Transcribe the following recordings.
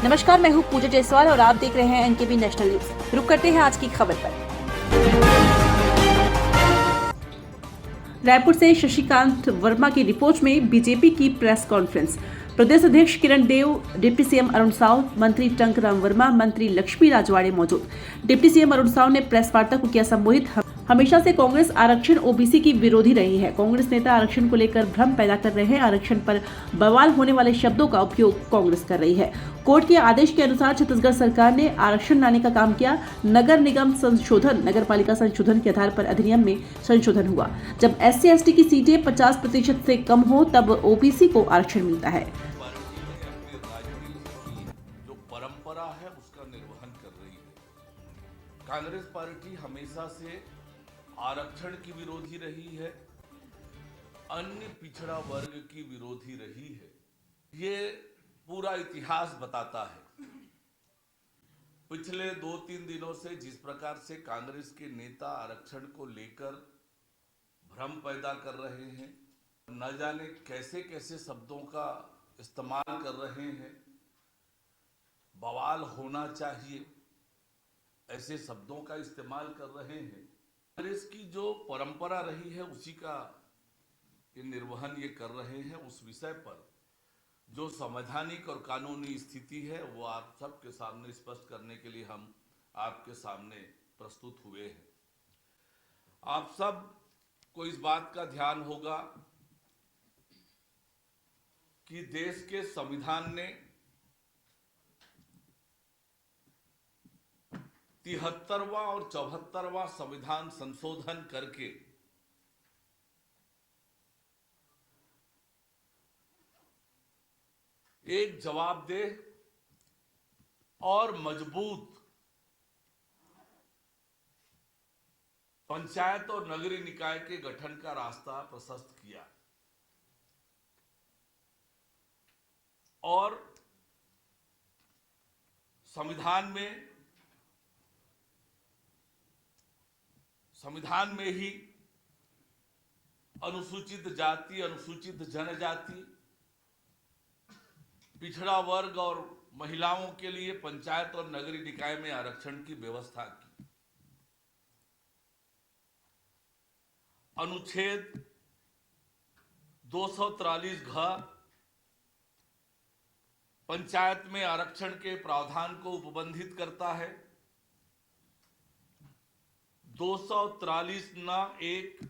नमस्कार, मैं हूँ पूजा जायसवाल और आप देख रहे हैं एनकेबी नेशनल न्यूज। रुक करते हैं आज की खबर पर। रायपुर से शशिकांत वर्मा की रिपोर्ट में बीजेपी की प्रेस कॉन्फ्रेंस। प्रदेश अध्यक्ष किरण देव, डिप्टी सीएम अरुण साव, मंत्री टंकराम वर्मा, मंत्री लक्ष्मी राजवाड़े मौजूद। डिप्टी सीएम अरुण साव ने प्रेस वार्ता को किया संबोधित। हमेशा से कांग्रेस आरक्षण ओबीसी की विरोधी रही है। कांग्रेस नेता आरक्षण को लेकर भ्रम पैदा कर रहे हैं। आरक्षण पर बवाल होने वाले शब्दों का उपयोग कांग्रेस कर रही है। कोर्ट के आदेश के अनुसार छत्तीसगढ़ सरकार ने आरक्षण लाने का काम किया। नगर निगम संशोधन, नगर पालिका संशोधन के आधार पर अधिनियम में संशोधन हुआ। जब SC/ST की सीटें 50% से कम हो तब ओबीसी को आरक्षण मिलता है। जो परंपरा है उसका निर्वहन कर रही है। कांग्रेस पार्टी हमेशा से आरक्षण की विरोधी रही है, अन्य पिछड़ा वर्ग की विरोधी रही है। ये पूरा इतिहास बताता है। पिछले 2-3 दिनों से जिस प्रकार से कांग्रेस के नेता आरक्षण को लेकर भ्रम पैदा कर रहे हैं, न जाने कैसे कैसे शब्दों का इस्तेमाल कर रहे हैं, बवाल होना चाहिए ऐसे शब्दों का इस्तेमाल कर रहे हैं। कांग्रेस की जो परंपरा रही है उसी का ये निर्वहन ये कर रहे हैं। उस विषय पर जो संवैधानिक और कानूनी स्थिति है वो आप सबके सामने स्पष्ट करने के लिए हम आपके सामने प्रस्तुत हुए हैं। आप सब को इस बात का ध्यान होगा कि देश के संविधान ने 73वां और 74वां संविधान संशोधन करके एक जवाबदेह और मजबूत पंचायत और नगरीय निकाय के गठन का रास्ता प्रशस्त किया और संविधान में ही अनुसूचित जाति, अनुसूचित जनजाति, पिछड़ा वर्ग और महिलाओं के लिए पंचायत और नगरीय निकाय में आरक्षण की व्यवस्था की। अनुच्छेद 243 घ पंचायत में आरक्षण के प्रावधान को उपबंधित करता है। 243 न 1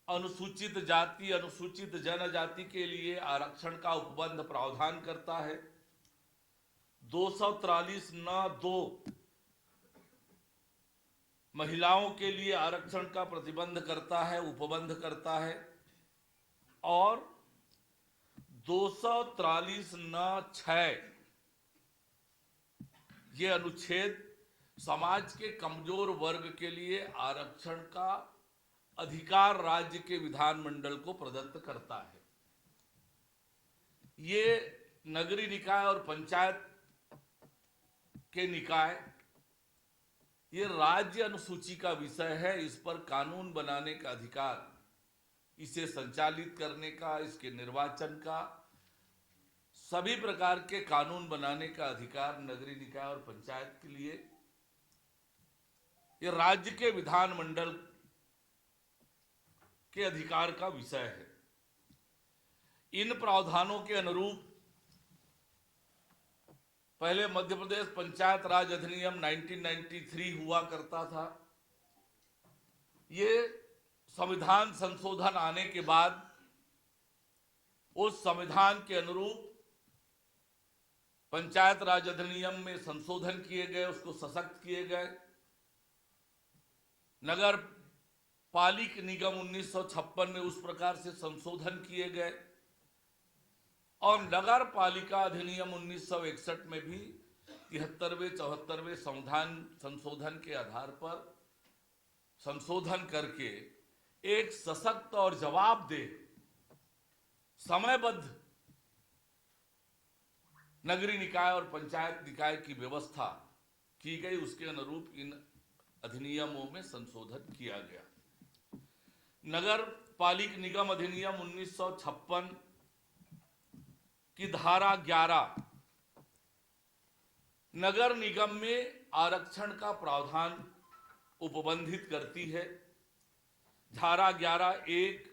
अनुसूचित जाति, अनुसूचित जनजाति के लिए आरक्षण का उपबंध प्रावधान करता है। 243 न 2 महिलाओं के लिए आरक्षण का प्रतिबंध करता है, उपबंध करता है। और 243 न 6 ये अनुच्छेद समाज के कमजोर वर्ग के लिए आरक्षण का अधिकार राज्य के विधानमंडल को प्रदत्त करता है। ये नगरीय निकाय और पंचायत के निकाय ये राज्य अनुसूची का विषय है। इस पर कानून बनाने का अधिकार, इसे संचालित करने का, इसके निर्वाचन का, सभी प्रकार के कानून बनाने का अधिकार नगरीय निकाय और पंचायत के लिए ये राज्य के विधानमंडल के अधिकार का विषय है। इन प्रावधानों के अनुरूप पहले मध्य प्रदेश पंचायत राज अधिनियम 1993 हुआ करता था। ये संविधान संशोधन आने के बाद उस संविधान के अनुरूप पंचायत राज अधिनियम में संशोधन किए गए, उसको सशक्त किए गए। नगर पालिक निगम 1956 में उस प्रकार से संशोधन किए गए और नगर पालिका अधिनियम 1961 में भी 73वें 74वें संशोधन के आधार पर संशोधन करके एक सशक्त और जवाबदेह समयबद्ध नगरीय निकाय और पंचायत निकाय की व्यवस्था की गई। उसके अनुरूप इन अधिनियमों में संशोधन किया गया। नगर पालिक निगम अधिनियम 1956 की धारा 11 नगर निगम में आरक्षण का प्रावधान उपबंधित करती है। धारा 11(1)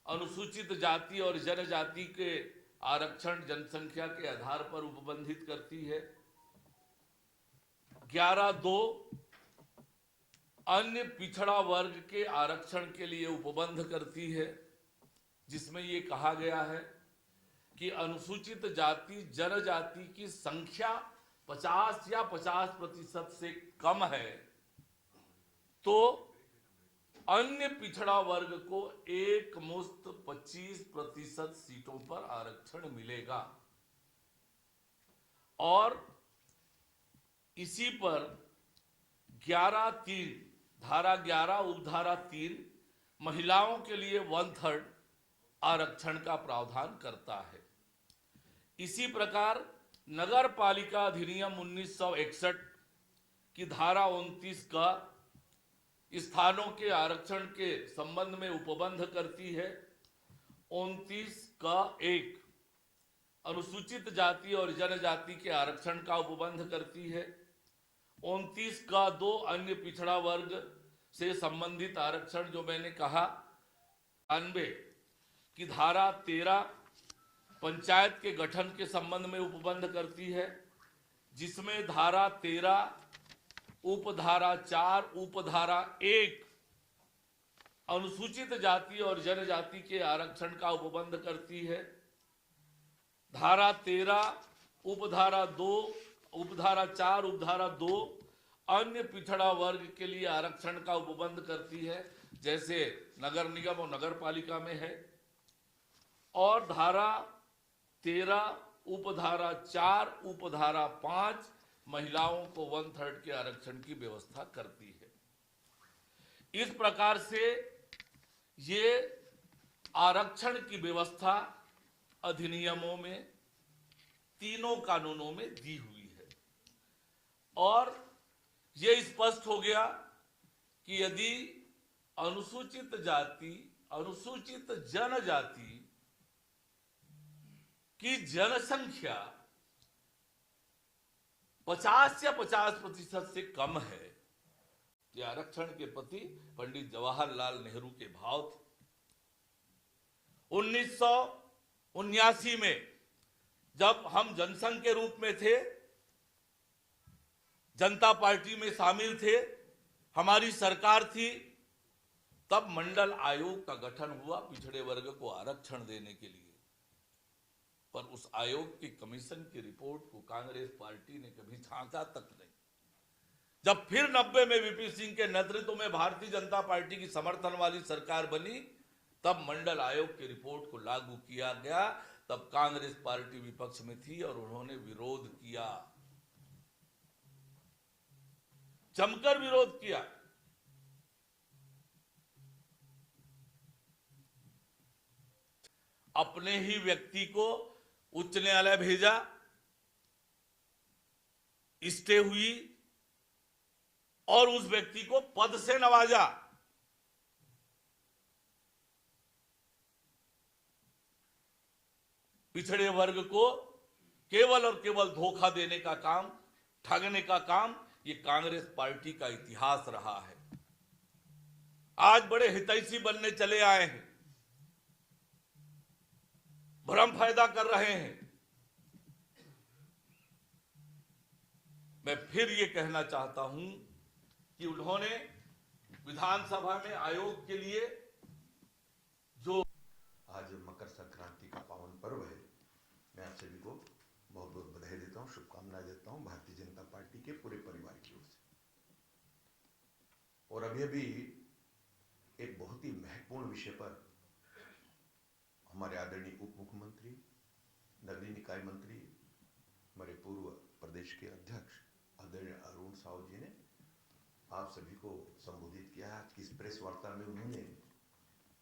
अनुसूचित जाति और जनजाति के आरक्षण जनसंख्या के आधार पर उपबंधित करती है। 11(2) अन्य पिछड़ा वर्ग के आरक्षण के लिए उपबंध करती है, जिसमें ये कहा गया है कि अनुसूचित जाति जनजाति की संख्या 50 या 50% से कम है तो अन्य पिछड़ा वर्ग को एक मुश्त 25% सीटों पर आरक्षण मिलेगा। और इसी पर 11(3) धारा 11 उपधारा 3 महिलाओं के लिए 1/3 आरक्षण का प्रावधान करता है। इसी प्रकार नगर पालिका अधिनियम 1961 की धारा 29 का स्थानों के आरक्षण के संबंध में उपबंध करती है। 29(1) अनुसूचित जाति और जनजाति के आरक्षण का उपबंध करती है। 29(2) अन्य पिछड़ा वर्ग से संबंधित आरक्षण, जो मैंने कहा 92 की धारा 13 पंचायत के गठन के संबंध में उपबंध करती है, जिसमें धारा 13 उपधारा 4 उपधारा 1 अनुसूचित जाति और जनजाति के आरक्षण का उपबंध करती है। धारा 13 उपधारा 2 उपधारा 4 उपधारा 2 अन्य पिछड़ा वर्ग के लिए आरक्षण का उपबंध करती है, जैसे नगर निगम और नगर पालिका में है। और धारा 13 उपधारा 4 उपधारा 5 महिलाओं को 1/3 के आरक्षण की व्यवस्था करती है। इस प्रकार से ये आरक्षण की व्यवस्था अधिनियमों में तीनों कानूनों में दी हुई है। और ये स्पष्ट हो गया कि यदि अनुसूचित जाति अनुसूचित जनजाति की जनसंख्या 50 या 50% से कम है, ये आरक्षण के प्रति पंडित जवाहरलाल नेहरू के भाव थे। 1979 में जब हम जनसंघ के रूप में थे, जनता पार्टी में शामिल थे, हमारी सरकार थी, तब मंडल आयोग का गठन हुआ पिछड़े वर्ग को आरक्षण देने के लिए। पर उस आयोग की कमीशन की रिपोर्ट को कांग्रेस पार्टी ने कभी झांका तक नहीं। जब फिर 90 में वीपी सिंह के नेतृत्व में भारतीय जनता पार्टी की समर्थन वाली सरकार बनी, तब मंडल आयोग की रिपोर्ट को लागू किया गया। तब कांग्रेस पार्टी विपक्ष में थी और उन्होंने विरोध किया, जमकर विरोध किया। अपने ही व्यक्ति को उच्च न्यायालय भेजा, स्टे हुई और उस व्यक्ति को पद से नवाजा। पिछड़े वर्ग को केवल और केवल धोखा देने का काम, ठगने का काम, ये कांग्रेस पार्टी का इतिहास रहा है। आज बड़े हितैषी बनने चले आए हैं, भ्रम फायदा कर रहे हैं। मैं फिर ये कहना चाहता हूं कि उन्होंने विधानसभा में आयोग के लिए जो आज मकर संक्रांति का पावन पर्व है, मैं आप सभी को बहुत बहुत बधाई देता हूं, शुभकामनाएं देता हूं भारतीय जनता पार्टी के पूरे परिवार की ओर से। और अभी एक बहुत ही महत्वपूर्ण विषय पर हमारे आदरणीय उप मुख्यमंत्री, नगरीय निकाय मंत्री, हमारे पूर्व प्रदेश के अध्यक्ष आदरणीय अरुण साव जी ने आप सभी को संबोधित किया है। आज की इस प्रेस वार्ता में उन्होंने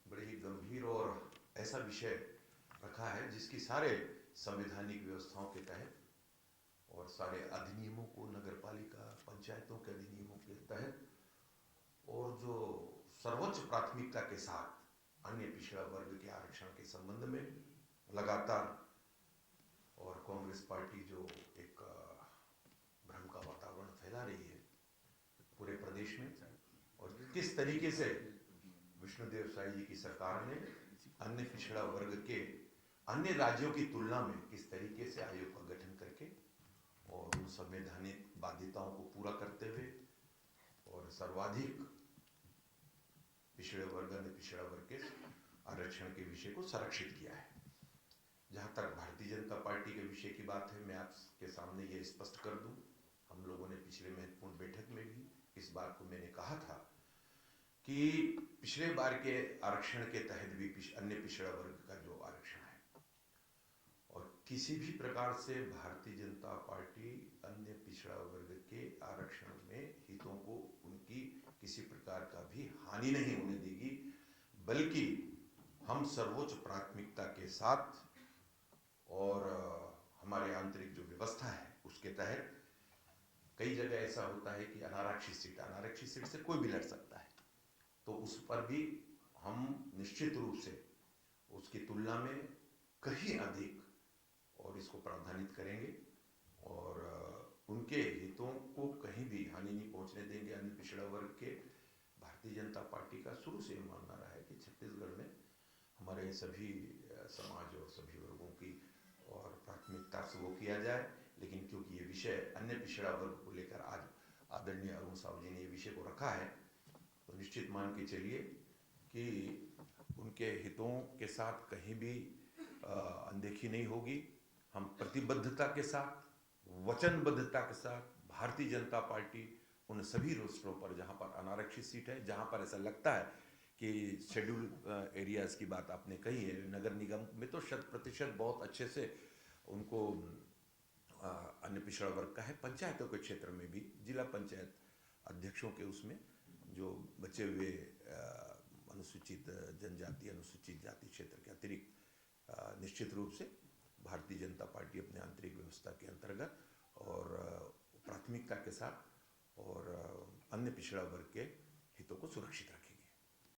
बड़े ही गंभीर और ऐसा विषय रखा है जिसकी सारे संवैधानिक व्यवस्थाओं के तहत और सारे अधिनियमों को, नगर पालिका पंचायतों के अधिनियमों के तहत, और जो सर्वोच्च प्राथमिकता के साथ अन्य पिछड़ा वर्ग के आरक्षण के संबंध में लगातार और कांग्रेस पार्टी जो एक भ्रम का वातावरण फैला रही है पूरे प्रदेश में, और किस तरीके से विष्णुदेव साई जी की सरकार ने अन्य पिछड़ा वर्ग के अन्य राज्यों की तुलना में किस तरीके से आयोग का गठन करके और उन संवैधानिक बाध्यताओं को पूरा करते हुए और सर्वाधिक पिछड़े वर्ग अन्य पिछड़ा वर्ग के आरक्षण के विषय को संरक्षित किया है। जहां तक भारतीय जनता पार्टी के विषय की बात है, मैं आपके सामने ये स्पष्ट कर दूं, हम लोगों ने पिछले महत्वपूर्ण बैठक में भी इस बात को मैंने कहा था कि पिछले बार के आरक्षण के तहत भी अन्य पिछड़ा वर्ग का जो आरक्षण है, और किसी भी प्रकार से भारतीय जनता पार्टी अन्य पिछड़ा वर्ग के आरक्षण में हितों को उनकी किसी प्रकार का भी हानि नहीं होने देगी, बल्कि हम सर्वोच्च प्राथमिकता के साथ और हमारे आंतरिक जो व्यवस्था है उसके तहत, कई जगह ऐसा होता है कि अनारक्षित सीट से कोई भी लड़ सकता है, तो उस पर भी हम निश्चित रूप से उसकी तुलना में कहीं अधिक और इसको प्रावधानित करेंगे और उनके हितों को कहीं भी हानि नहीं पहुंचने देंगे। अन्य पिछड़ा वर्ग के भारतीय जनता पार्टी का शुरू से मानना रहा है कि छत्तीसगढ़ में हमारे सभी समाज और सभी वर्गों की और प्राथमिकता से वो किया जाए, लेकिन क्योंकि ये विषय अन्य पिछड़ा वर्ग को लेकर आज आदरणीय अरुण साहू जी ने ये विषय को रखा है, तो निश्चित मान के चलिए कि उनके हितों के साथ कहीं भी अनदेखी नहीं होगी। हम प्रतिबद्धता के साथ, वचनबद्धता के साथ भारतीय जनता पार्टी उन सभी रोस्टरों पर जहां पर अनारक्षित सीट है, जहां पर ऐसा लगता है कि शेड्यूल एरियाज की बात आपने कही है, नगर निगम में तो 100% बहुत अच्छे से उनको अन्य पिछड़ा वर्ग का है। पंचायतों के क्षेत्र में भी जिला पंचायत अध्यक्षों के उसमें जो बचे हुए अनुसूचित जनजाति अनुसूचित जाति क्षेत्र के अतिरिक्त निश्चित रूप से भारतीय जनता पार्टी अपने आंतरिक व्यवस्था के अंतर्गत और प्राथमिकता के साथ और अन्य पिछड़ा वर्ग के हितों को सुरक्षित रखेगी।